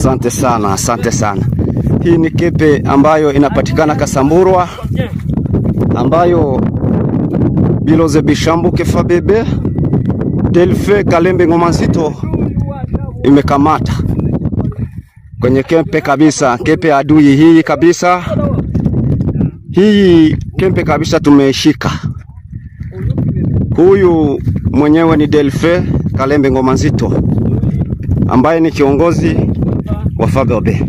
Asante sana, asante sana. Hii ni kepe ambayo inapatikana Kasamburwa, ambayo Biloze Bishambuke Fabebe Delfe Kalembe Ngoma Nzito imekamata kwenye kepe kabisa, kepe adui hii kabisa. Hii kepe kabisa tumeshika. Huyu mwenyewe ni Delfe Kalembe Ngoma Nzito ambaye ni kiongozi wa Fabebe.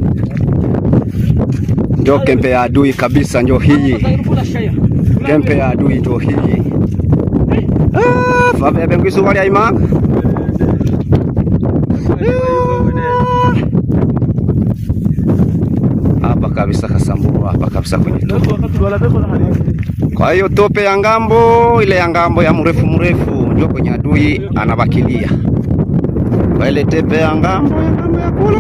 Ndio kempe ya adui kabisa, ndio hii. Kempe ya adui ndio hii. Fabebe ngwisu wali aima. Hapa kabisa Kasamburwa, hapa kabisa kwenye tope. Kwa hiyo tope ya ngambo, ile ya ngambo ya mrefu ndio kwenye adui anabakilia. Kwa ile tepe ya ngambo ya kule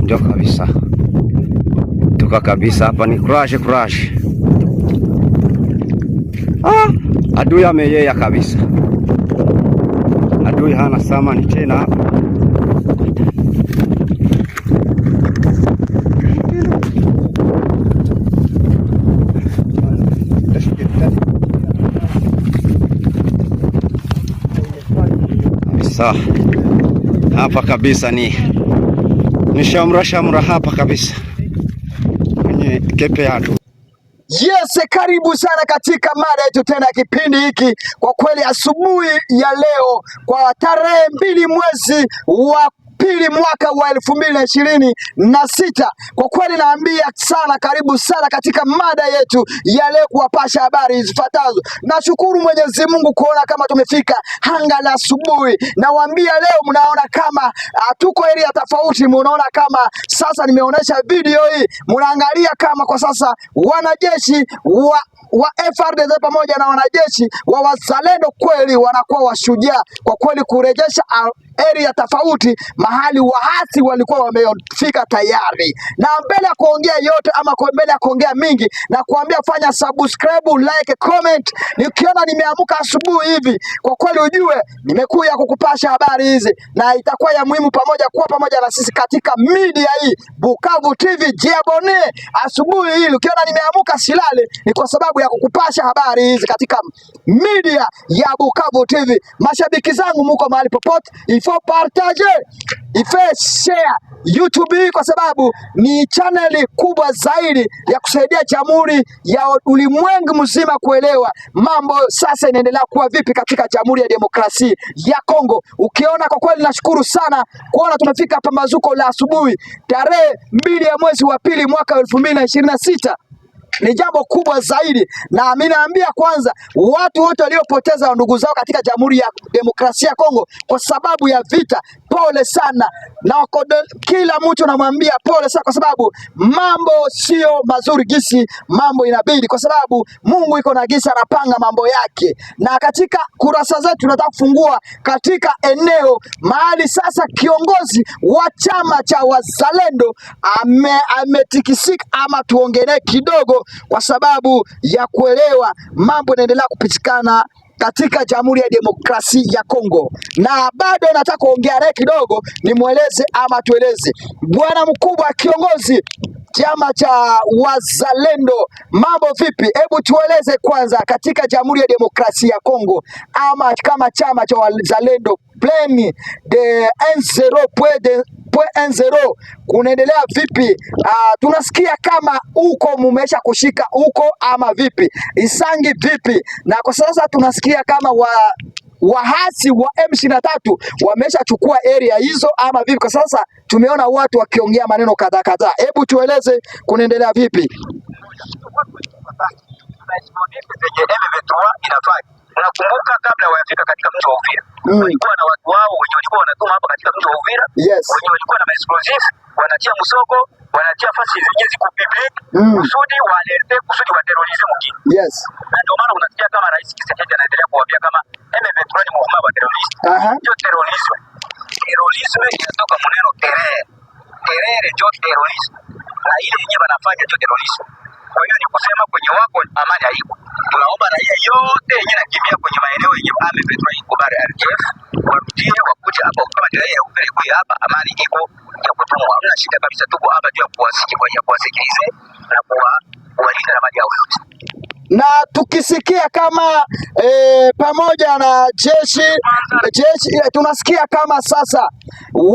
ndio kabisa. Tuka kabisa hapa ni crash. Adui ameyea kabisa. Adui hana samani tena hapa. Hapa kabisa ni shamra hapa kabisa kwenye kepe yatu. Yes, karibu sana katika mada yetu tena kipindi hiki. Kwa kweli asubuhi ya leo kwa tarehe 2 mwezi wa pili mwaka wa 2026. Kwa kweli naambia sana, karibu sana katika mada yetu ya leo kuwapasha habari zifuatazo. Nashukuru Mwenyezi Mungu kuona kama tumefika anga la asubuhi. Nawaambia leo mnaona kama tuko area tofauti, mnaona kama sasa nimeonyesha video hii, mnaangalia kama kwa sasa wanajeshi wa FARDC pamoja na wanajeshi wa wazalendo kweli wanakuwa washujaa kwa kweli kurejesha area tofauti mahali waasi walikuwa wamefika tayari. Na mbele ya kuongea yote ama mbele ya kuongea mingi, na kuambia fanya subscribe, like, comment. Nikiona nimeamka asubuhi hivi, kwa kweli ujue nimekuja kukupasha habari hizi, na itakuwa ya muhimu pamoja na sisi katika media hii Bukavu TV. Jiabone asubuhi hii, ukiona nimeamka silale ni kwa sababu ya kukupasha habari hizi katika media ya Bukavu TV. Mashabiki zangu mko mahali popote, ifo partage, ife share YouTube kwa sababu ni channel kubwa zaidi ya kusaidia jamhuri ya ulimwengu mzima kuelewa mambo sasa inaendelea kuwa vipi katika Jamhuri ya Demokrasia ya Kongo. Ukiona kwa kweli nashukuru sana kuona tumefika pambazuko la asubuhi tarehe 2 ya mwezi wa pili mwaka 2026. Ni jambo kubwa zaidi, na mimi naambia kwanza watu wote waliopoteza ndugu zao katika Jamhuri ya Demokrasia ya Kongo kwa sababu ya vita, pole sana, na kila mtu namwambia pole sana, kwa sababu mambo sio mazuri gisi mambo inabidi, kwa sababu Mungu iko na gisi anapanga mambo yake. Na katika kurasa zetu tunataka kufungua katika eneo mahali sasa kiongozi wa chama cha wazalendo ametikisika, ama tuongelee kidogo kwa sababu ya kuelewa mambo yanaendelea kupitikana katika Jamhuri ya Demokrasia ya Kongo. Na bado nataka kuongea naye kidogo, nimweleze ama tueleze bwana mkubwa kiongozi chama cha wazalendo, mambo vipi? Hebu tueleze kwanza katika Jamhuri ya Demokrasia ya Kongo, ama kama chama cha wazalendo plan de 10.10 kunaendelea vipi? Tunasikia kama uko mumesha kushika uko ama vipi? Isangi vipi? Na kwa sasa tunasikia kama wahasi wa M23 wameshachukua area hizo ama vipi? Kwa sasa tumeona watu wakiongea maneno kadhaa. Hebu tueleze kunaendelea vipi? Nakumbuka kabla wafika katika mji wa Uvira, walikuwa na watu wao wenye walikuwa wanatuma hapa katika mji wa Uvira, wenye walikuwa na explosive, wanatia msoko, wanatia fasi zenye ziko public, kusudi wa alerte, kusudi wa terrorize mwingine. Na ndio maana unasikia kama Rais Tshisekedi anaendelea kuwaambia kama M23 ni movement wa terrorist. Ndio terrorisme. Terrorisme inatoka maneno terere ndio terrorisme. Na ile yenyewe wanafanya ndio terrorisme. Kwa hiyo ni kusema kwenye wako amani haiko. Tunaomba raia yote yenye nakimbia kwenye maeneo yenye M23 iko bara RDF warudie wakuje hapa kama ndio yeye upeleke hapa, amani iko ya kutumwa. Hamna shida kabisa, tuko hapa juu ya kuwasikilize na kuwalinda na mali yao yote. Na tukisikia kama pamoja na jeshi tunasikia kama sasa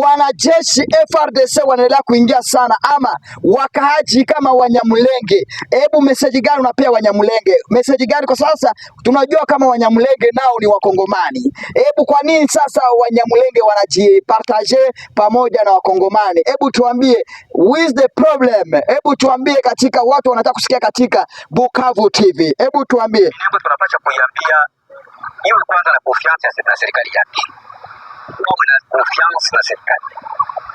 wanajeshi FARDC wanaendelea kuingia sana, ama wakaaji kama Wanyamulenge. Hebu message gani unapea Wanyamulenge? Message gani? Kwa sasa tunajua kama Wanyamulenge nao ni Wakongomani. Hebu kwa nini sasa Wanyamulenge wanajipartage pamoja na Wakongomani? Hebu tuambie, what is the problem? Hebu tuambie, katika watu wanataka kusikia katika Bukavu TV. Hebu tuambie. Nembo tunapaswa kuiambia iwe kwanza na confiance na serikali yake. Kwa na confiance na serikali.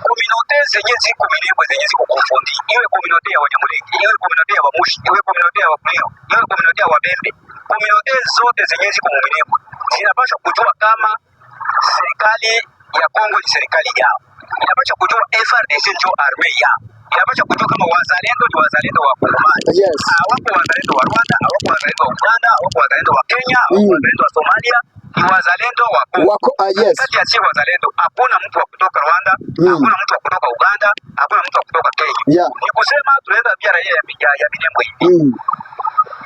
Communauté zenye ziko Minembwe zenye ziko kufundi. Iwe communauté ya Wanyamulenge, iwe communauté ya Wamushi, iwe communauté ya Wakuliro, iwe communauté ya Wabembe. Communauté zote zenye ziko Minembwe zinapaswa kujua kama serikali ya Kongo ni serikali yao. Inapaswa kujua FARDC ndio armée yao. Inapaswa kujua kama wazalendo ni wazalendo wa Kongomani. Yes. Hawapo wazalendo wa Rwanda, hawapo wazalendo wa Uganda, hawapo wazalendo wa Kenya, hawapo wazalendo wa Somalia, ni wazalendo wa Kongo. Yes. Kati ya si wazalendo, hakuna mtu wa kutoka Rwanda, hakuna mtu wa kutoka Uganda, hakuna mtu wa kutoka Kenya. Yeah. Ni kusema tunaweza pia raia ya Minembwe hivi.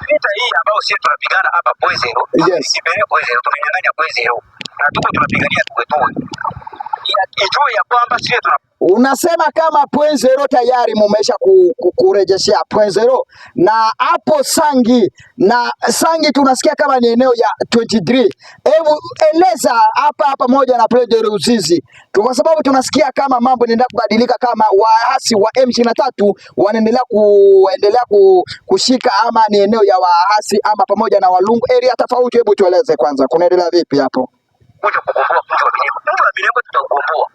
Vita hii ambayo sisi tunapigana hapa Poezero, yes. Sibere Poezero, tumenyang'anya Poezero. Na tuko tunapigania tuwetoe. Ijue ya kwamba sisi unasema kama .0 tayari mumesha kurejeshea .0, na hapo Sangi tunasikia kama ni eneo ya 23. Hebu eleza hapa moja na Plaide Ruzizi, kwa sababu tunasikia kama mambo yanaendelea kubadilika, kama waasi wa M23 wanaendelea kushika, ama ni eneo ya waasi ama pamoja na Walungu area tofauti. Hebu tueleze kwanza kunaendelea vipi hapo? Kuja kukomboa mji wa Minembwe. Mji wa Minembwe tutaukomboa.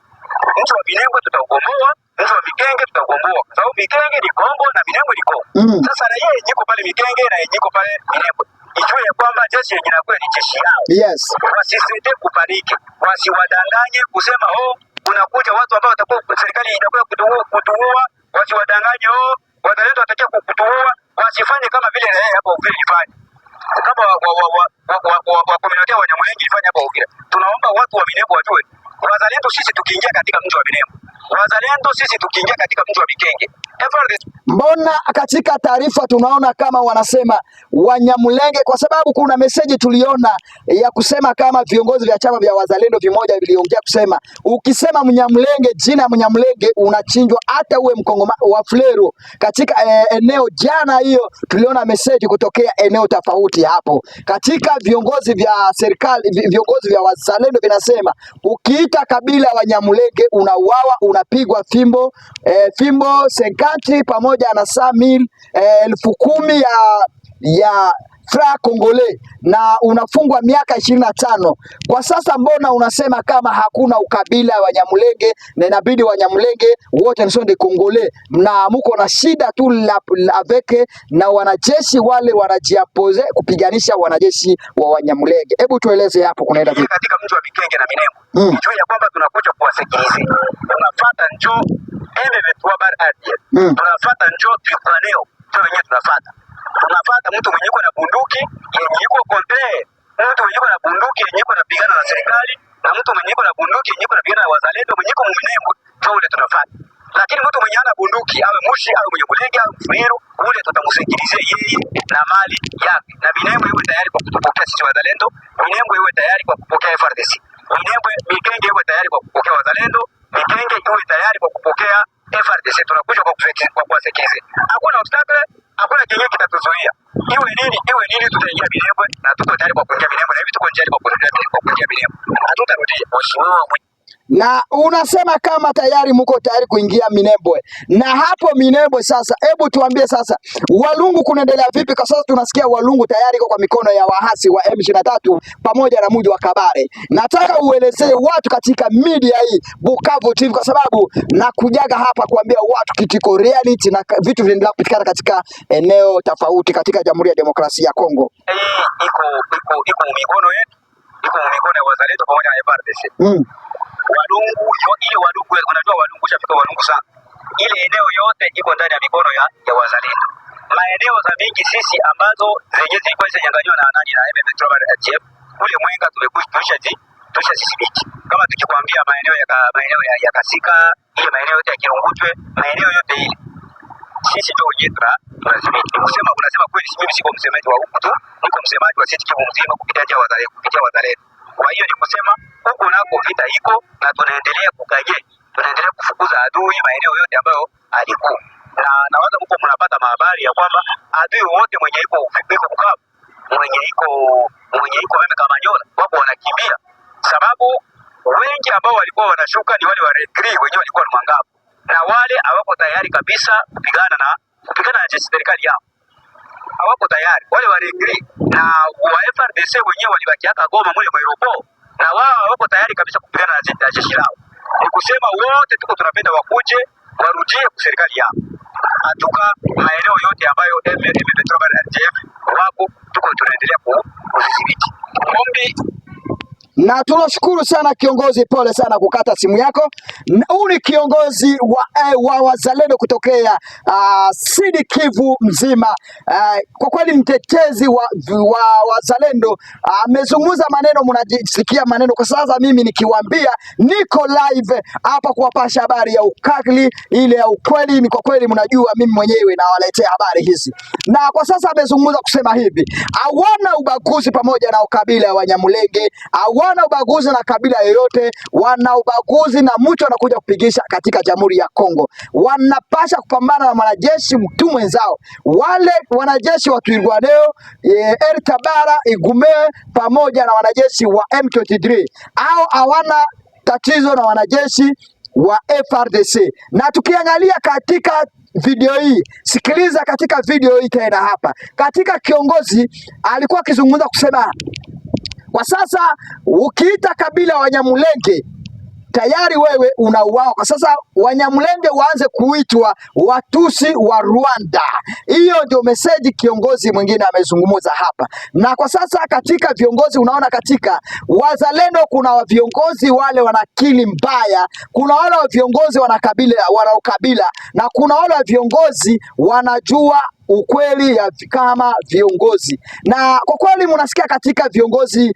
Mji wa Minembwe tutaukomboa. Mji wa Mikenge tutaukomboa. Kwa sababu Mikenge ni Kongo na Minembwe ni Kongo. Sasa raia yenye iko pale Mikenge na yenye iko pale Minembwe, ijue ya kwamba jeshi yenye inakuwa ni jeshi yao. Yes. Wasisite kupaniki. Wasiwadanganye kusema kunakuja watu ambao watakuwa serikali itakuwa kutuua. Wasiwadanganye wazalendo watakia kutuua. Wasifanye kama vile raia hapo vile ilifanya. Kama wa community ya Wanyamulenge ilifanya hapo Uvira. Tunaomba watu wa Minembwe wajue, wazalendo sisi tukiingia katika mji wa Minembwe, wazalendo sisi tukiingia katika mji wa Mikenge. Mbona katika taarifa tunaona kama wanasema Wanyamulenge, kwa sababu kuna meseji tuliona ya kusema kama viongozi vya chama vya wazalendo vimoja viliongea kusema ukisema Mnyamulenge, jina Mnyamulenge unachinjwa, hata uwe Mkongomani wa Flero katika eneo. Jana hiyo tuliona meseji kutokea eneo tofauti hapo. Katika viongozi vya serikali, viongozi vya wazalendo vinasema ukiita kabila Wanyamulenge unauawa, unapigwa fimbo senkati pamoja na 10,000 ya franc congolais na unafungwa miaka 25. Kwa sasa mbona unasema kama hakuna ukabila wa Wanyamulenge na inabidi Wanyamulenge wote ni de congolais, na muko na shida tu avec na wanajeshi wale wanajiapose kupiganisha wanajeshi wa Wanyamulenge? Hebu tueleze hapo kunaenda vipi katika mji wa Mikenge na Minembwe. Ijue ya kwamba tunakuja kuwasikiliza, tunafuata njoo M23 bar ADF, tunafuata njoo Twirwaneho, ndio wenyewe tunafuata mtu mwenye yuko na bunduki yenye yuko kontre, mtu mwenye yuko na bunduki yenye yuko anapigana na serikali, na mtu mwenye yuko na bunduki yenye yuko anapigana na wazalendo mwenye yuko Minembwe, ndio ule tunafuata. Lakini mtu mwenye ana bunduki awe Mushi awe Mnyamulenge awe Mfuliru, ule tutamsikilize yeye na mali yake. Na Minembwe iwe tayari kwa kupokea sisi wazalendo, Minembwe iwe tayari kwa kupokea FARDC, Minembwe Mikenge iwe tayari kwa kupokea wazalendo, Mikenge iwe tayari kwa kupokea FARDC. Tunakuja kwa kuwasikiliza. Hakuna obstacle, hakuna kinyo kitatuzuia. Iwe nini tutaingia Minembwe, na tuko tayari kwa kuingia Minembwe, na hivi tuko tayari kwa kuingia Minembwe. Hatutarudia mheshimiwa. Na unasema kama tayari mko tayari kuingia Minembwe. Na hapo Minembwe sasa, hebu tuambie sasa, Walungu kunaendelea vipi? Kwa sasa tunasikia Walungu tayari kwa mikono ya wahasi wa M23 pamoja na mji wa Kabare. Nataka uelezee watu katika media hii Bukavu TV, kwa sababu nakujaga hapa kuambia watu kitiko reality na vitu vinaendelea kupitikana katika eneo tofauti katika Jamhuri ya Demokrasia ya Kongo. Iko mikono yetu, iko mikono ya wazalendo pamoja na FARDC. Walungu ile Walungu, unajua Walungu shafika Walungu sana. Ile eneo yote iko ndani ya mikono ya wazalendo. Maeneo za mingi sisi ambazo zenye zilikuwa zinanyang'anywa na nani na M23 kule Mwenga tumekwisha tushadhibiti. Kama tukikwambia maeneo ya Kasika, ile maeneo yote ya Kirungutwe, maeneo yote ile sisi ndio Jetra tunadhibiti. Kusema unasema kweli, mimi siko msemaji wa huku tu, niko msemaji wa sisi Kivu mzima kupitia wazalendo. Kwa hiyo ni kusema huko nako vita iko na tunaendelea kukaje, tunaendelea kufukuza adui maeneo yote ambayo alikuwa. Na nawaza mko mnapata habari ya kwamba adui wote mwenye iko Bukavu, mwenye iko meme kama Nyola wako wanakimbia, sababu wengi ambao walikuwa wanashuka ni wale wa Regri wenyewe walikuwa Mwangavu, na wale hawako tayari kabisa kupigana na jeshi serikali yao, hawako tayari. Wale wa Regri na wa FRDC wenyewe walibaki hata Goma mule Mwiropo, na wao hawako tayari kabisa kupigana na jeshi lao. Ni kusema wote tuko tunapenda wakuje warudie kwa serikali yao. Atuka maeneo yote ambayo M23 na RDF wako tuko tunaendelea kudhibiti. Na tunashukuru sana kiongozi, pole sana kukata simu yako. Huu ni kiongozi wa wazalendo kutokea Sud Kivu mzima. Kwa kweli mtetezi wa wazalendo amezungumza maneno, mnajisikia maneno. Kwa sasa mimi nikiwaambia niko live hapa kuwapasha habari ya ukali ile ya ukweli, ni kwa kweli mnajua mimi mwenyewe nawaletea habari hizi. Na kwa sasa amezungumza kusema hivi, hawana ubaguzi pamoja na ukabila ya Wanyamulenge, wana ubaguzi na kabila yoyote, wana ubaguzi na mtu anakuja kupigisha katika Jamhuri ya Kongo. Wanapasha kupambana na wanajeshi mtu mwenzao. Wale wanajeshi wa Twirwaneho, Tabara, Igume pamoja na wanajeshi wa M23. Hao hawana tatizo na wanajeshi wa FRDC. Na tukiangalia katika video hii, sikiliza katika video hii tena hapa. Katika kiongozi alikuwa akizungumza kusema kwa sasa ukiita kabila Wanyamulenge tayari wewe unauawa. Kwa sasa Wanyamulenge waanze kuitwa Watusi wa Rwanda. Hiyo ndio meseji kiongozi mwingine amezungumza hapa. Na kwa sasa katika viongozi, unaona katika wazalendo kuna viongozi wale wana akili mbaya, kuna wale viongozi wana ukabila, na kuna wale viongozi wanajua ukweli ya kama viongozi. Na kwa kweli mnasikia katika viongozi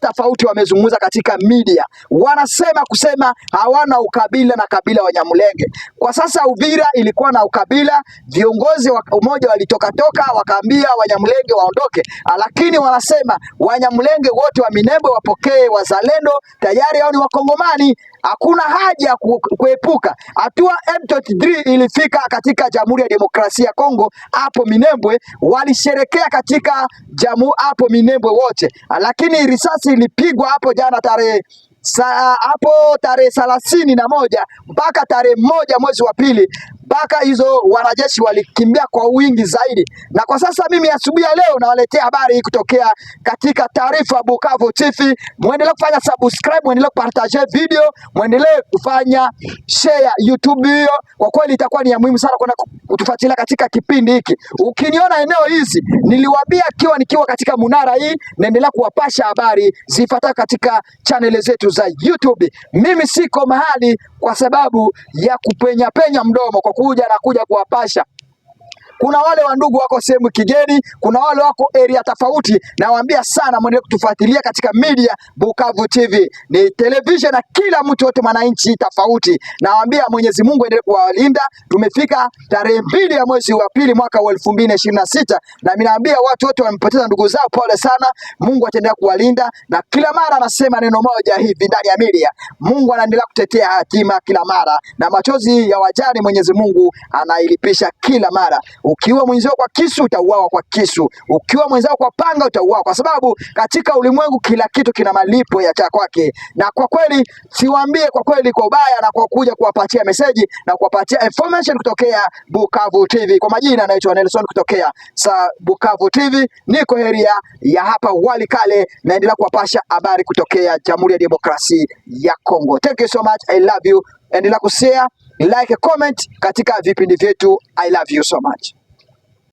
tofauti wamezungumza katika media, wanasema kusema hawana ukabila na kabila Wanyamulenge. Kwa sasa Uvira ilikuwa na ukabila, viongozi wa umoja walitoka wakaambia Wanyamulenge waondoke, lakini wanasema Wanyamulenge wote wa Minembwe wapokee wazalendo, tayari hao ni Wakongomani, hakuna haja ya kuepuka. Hatua M23 ilifika katika Jamhuri ya Demokrasia ya Kongo hapo Minembwe, walisherekea katika hapo Minembwe wote, lakini risasi ilipigwa hapo jana tarehe 31 mpaka tarehe 1 mwezi wa pili, mpaka hizo wanajeshi walikimbia kwa wingi zaidi. Na kwa sasa mimi asubuhi ya leo nawaletea habari hii kutokea katika Taarifa Bukavu TV. Muendelee kufanya subscribe, muendelee kupartage video, muendelee kufanya share YouTube hiyo. Kwa kweli itakuwa ni ya muhimu sana kwenda kutufuatilia katika kipindi hiki. Ukiniona eneo hizi niliwaambia nikiwa katika munara hii, naendelea kuwapasha habari zifuatazo katika channel zetu za YouTube. Mimi siko mahali kwa sababu ya kupenya mdomo kwa kuja kuwapasha. Kuna wale wandugu wako sehemu kigeni, kuna wale wako area tofauti, nawaambia sana mwendelee kutufuatilia katika media Bukavu TV. Ni television na kila mtu wote mwananchi tofauti. Nawaambia Mwenyezi Mungu endelee kuwalinda. Tumefika tarehe 2 ya mwezi wa pili mwaka wa 2026, na mimi naambia watu wote wamepoteza ndugu zao, pole sana. Mungu ataendelea kuwalinda, na kila mara anasema neno moja hivi ndani ya media, Mungu anaendelea kutetea hatima kila mara, na machozi ya wajane Mwenyezi Mungu anailipisha kila mara. Ukiwa mwenzao kwa kisu utauawa kwa kisu, ukiwa mwenzao kwa panga utauawa, kwa sababu katika ulimwengu kila kitu kina malipo ya cha kwake. Na kwa kweli siwaambie kwa kweli kwa ubaya, na kwa kuja kuwapatia message na kuwapatia information kutokea Bukavu TV. Kwa majina naitwa Nelson kutokea Bukavu TV, niko area ya hapa Walikale, naendelea kuwapasha habari kutokea Jamhuri ya Demokrasia ya Kongo. Thank you so much, I love you. Endelea kushare, like, comment katika vipindi vyetu. I love you so much.